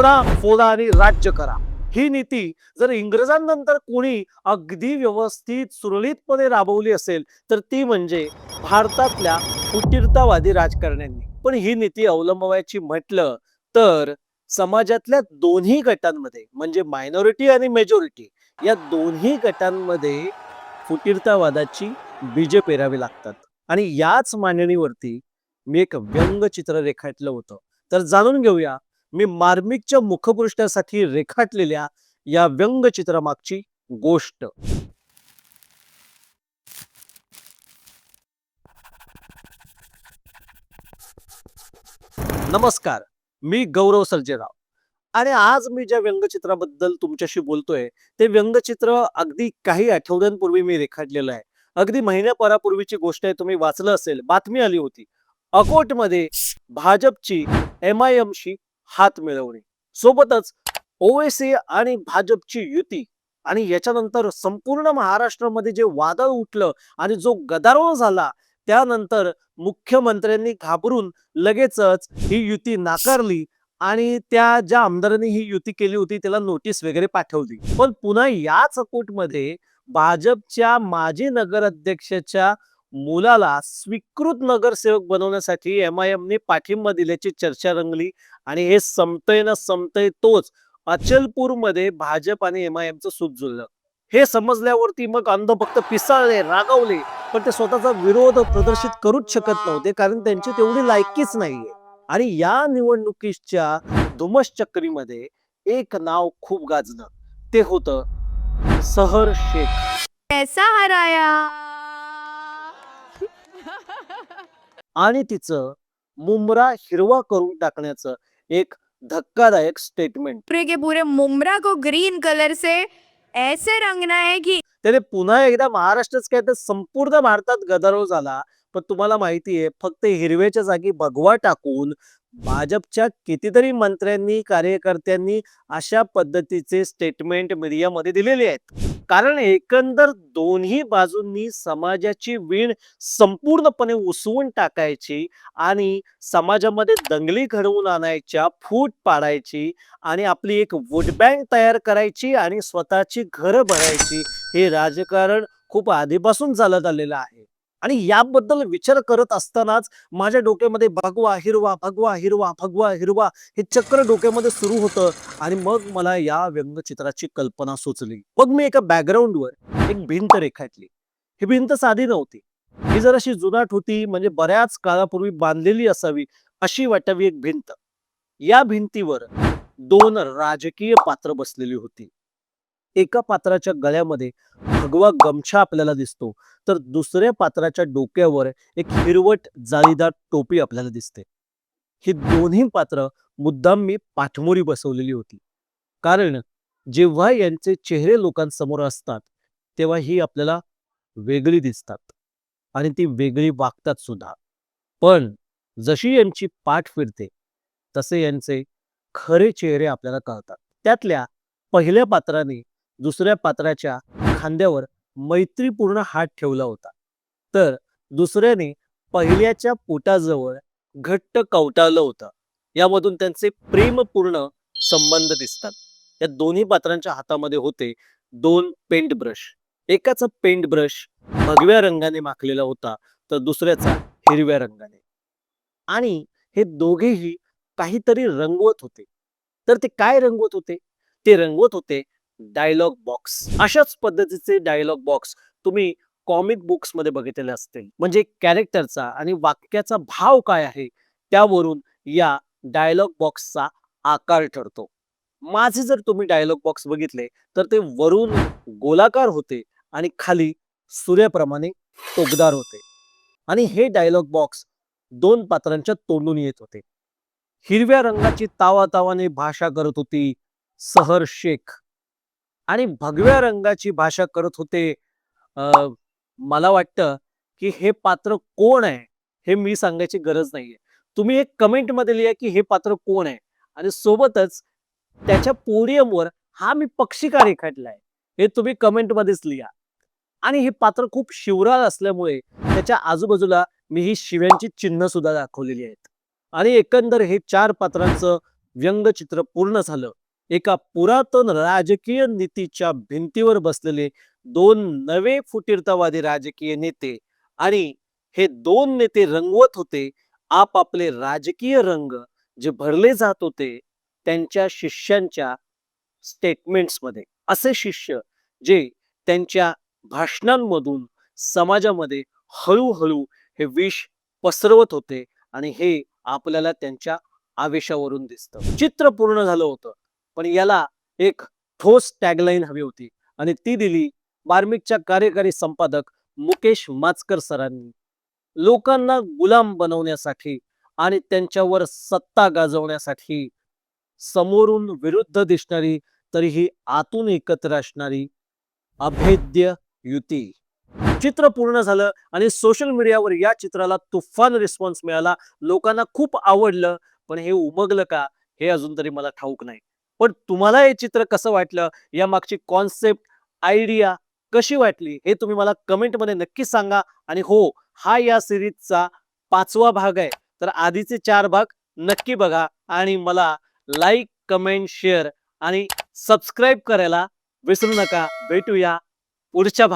तोडा फोडा आणि राज्य करा ही नीती जर इंग्रजांनंतर कोणी अगदी व्यवस्थित सुरळीतपणे राबवली असेल तर ती म्हणजे भारतातल्या फुटीरतावादी राजकारण्यांनी. पण ही नीती अवलंबवायची म्हटलं तर समाजातल्या दोन्ही गटांमध्ये म्हणजे मायनॉरिटी आणि मेजॉरिटी या दोन्ही गटांमध्ये फुटीरतावादाची बीजे पेरावी लागतात. आणि याच मांडणीवरती मी एक व्यंगचित्र रेखाटलं होतं. तर जाणून घेऊया मी मार्मिकच्या मुखपृष्ठासाठी रेखाटलेल्या या व्यंगचित्रामागची गोष्ट. नमस्कार, मी गौरव सर्जेराव आणि आज मी ज्या व्यंगचित्राबद्दल तुमच्याशी बोलतोय ते व्यंगचित्र अगदी काही आठवड्यांपूर्वी मी रेखाटलेलं आहे. अगदी महिन्याभरापूर्वीची गोष्ट आहे. तुम्ही वाचलं असेल, बातमी आली होती. अकोटमध्ये भाजपची MIMशी हात मिळवणी, सोबतच ओवेसी आणि भाजपची युती आणि याच्यानंतर संपूर्ण महाराष्ट्रामध्ये जे वादळ उठलं आणि जो गदारोळ झाला त्यानंतर मुख्यमंत्र्यांनी घाबरून लगेचच ही युती नाकारली आणि त्या ज्या आमदारांनी ही युती केली होती त्याला नोटीस वगैरे पाठवली. पण पुन्हा याच अकोटमध्ये भाजपच्या माजी नगराध्यक्षाच्या मुलाला स्वीकृत नगरसेवक बनवण्यासाठी MIMने पाठिंबा दिल्याची चर्चा रंगली आणि हे संपतय ना संपतय तोच अचलपूरमध्ये भाजप आणि MIMचं सूत जुळलं. हे समजल्यावरती मग अंधभक्त पिसाळले, रागावले, पण ते स्वतःचा विरोध प्रदर्शित करूच शकत नव्हते कारण त्यांची तेवढी लायकीच नाहीये. आणि या निवडणुकीच्या धुमश्चक्रीमध्ये एक नाव खूप गाजलं. ते होतं सहर शेख. कैसा हराया. आणि तिचं मुंबरा हिरवा करून टाकण्याचं एक धक्कादायक स्टेटमेंट. पूरे के पूरे मुमरा को ग्रीन कलर से ऐसे रंगना है कि त्याने पुन्हा एकदा महाराष्ट्रच काय तर संपूर्ण भारतात गदारोळ झाला. पण तुम्हाला माहिती आहे फक्त हिरव्याच्या जागी भगवा टाकून भाजपच्या कितीतरी मंत्र्यांनी कार्यकर्त्यांनी अशा पद्धतीचे स्टेटमेंट मीडियामध्ये दिलेले आहेत. कारण एकंदर दोन्ही बाजूंनी समाजाची वीण संपूर्णपणे उसवून टाकायची आणि समाजामध्ये दंगली घडवून आणायच्या, फूट पाडायची आणि आपली एक वोट बँक तयार करायची आणि स्वतःची घरं भरायची. हे राजकारण खूप आधीपासून चालत आलेलं आहे. आणि याबद्दल विचार करत असतानाच माझ्या डोक्यामध्ये भगवा हिरवा भगवा हिरवा भगवा हिरवा हे चक्र डोक्यामध्ये सुरू होतं आणि मग मला या व्यंगचित्राची कल्पना सुचली. मग मी एका बॅकग्राऊंडवर एक भिंत रेखाटली. ही भिंत साधी नव्हती, ही जराशी जुनाट होती, म्हणजे बऱ्याच काळापूर्वी बांधलेली असावी अशी वाटावी एक भिंत. या भिंतीवर दोन राजकीय पात्र बसलेली होती. एका पात्राच्या गळ्यामध्ये भगवा गमछा आपल्याला दिसतो तर दुसऱ्या पात्राच्या डोक्यावर एक हिरवट जाळीदार टोपी आपल्याला दिसते. ही दोन्ही पात्र मुद्दाम मी पाठमोरी बसवलेली होती कारण जेव्हा यांचे चेहरे लोकांसमोर असतात तेव्हा ही आपल्याला वेगळी दिसतात आणि ती वेगळी वागतात सुद्धा. पण जशी यांची पाठ फिरते तसे यांचे खरे चेहरे आपल्याला कळतात. त्यातल्या पहिल्या पात्राने दुसऱ्या पात्राच्या खांद्यावर मैत्रीपूर्ण हात ठेवला होता तर दुसऱ्याने पहिल्याच्या पोटाजवळ घट्ट कवटाळलं होतं. यामधून त्यांचे प्रेमपूर्ण संबंध दिसतात. या दोन्ही पात्रांच्या हातामध्ये होते दोन पेंट ब्रश. एकाचा पेंट ब्रश भगव्या रंगाने माखलेला होता तर दुसऱ्याचा हिरव्या रंगाने. आणि हे दोघेही काहीतरी रंगवत होते. तर ते काय रंगवत होते? ते रंगवत होते डायलॉग बॉक्स. अशाच पद्धतीचे डायलॉग बॉक्स तुम्ही कॉमिक बुक्स मध्ये बघितलेले असतील. म्हणजे कॅरेक्टरचा आणि वाक्याचा भाव काय आहे त्यावरून या डायलॉग बॉक्सचा आकार ठरतो. माझे जर तुम्ही डायलॉग बॉक्स बघितले तर ते वरून गोलाकार होते आणि खाली सूर्याप्रमाणे टोकदार होते. आणि हे डायलॉग बॉक्स दोन पात्रांच्या तोंडून येत होते. हिरव्या रंगाची तावातावाने भाषा करत होती सहर शेख आणि भगव्या रंगाची भाषा करत होते मला वाटतं की हे पात्र कोण आहे हे मी सांगायची गरज नाहीये. तुम्ही एक कमेंट मध्ये लिहा की हे पात्र कोण आहे आणि सोबतच त्याच्या पोडियमवर हा मी पक्षी का रेखाटलाय हे तुम्ही कमेंट मध्येच लिहा. आणि हे पात्र खूप शिवराळ असल्यामुळे त्याच्या आजूबाजूला मी ही शिव्यांची चिन्ह सुद्धा दाखवलेली आहेत. आणि एकंदर हे चार पात्रांचं व्यंगचित्र पूर्ण झालं. एका पुरातन राजकीय नीतीच्या भिंतीवर बसलेले दोन नवे फुटीरतावादी राजकीय नेते आणि हे दोन नेते रंगवत होते आपापले राजकीय रंग जे भरले जात होते त्यांच्या शिष्यांच्या स्टेटमेंट्समध्ये. असे शिष्य जे त्यांच्या भाषणांमधून समाजामध्ये हळूहळू हे विष पसरवत होते आणि हे आपल्याला त्यांच्या आवेशावरून दिसतं. चित्र पूर्ण झालं होतं, पण याला एक ठोस टॅगलाईन हवी होती आणि ती दिली मार्मिकच्या कार्यकारी संपादक मुकेश माचकर सरांनी. लोकांना गुलाम बनवण्यासाठी आणि त्यांच्यावर सत्ता गाजवण्यासाठी समोरून विरुद्ध दिसणारी तरीही आतून एकत्र असणारी अभेद्य युती. चित्र पूर्ण झालं आणि सोशल मीडियावर या चित्राला तुफान रिस्पॉन्स मिळाला. लोकांना खूप आवडलं, पण हे उमगलं का हे अजून तरी मला ठाऊक नाही. पण तुम्हाला हे चित्र कसं वाटलं, या मागची कॉन्सेप्ट, आयडिया कशी वाटली हे तुम्ही मला कमेंटमध्ये नक्की सांगा. आणि हो, हा या सिरीजचा 5वा भाग आहे, तर आधीचे 4 भाग नक्की बघा आणि मला लाईक, कमेंट, शेअर आणि सबस्क्राईब करायला विसरू नका. भेटूया पुढच्या भागात.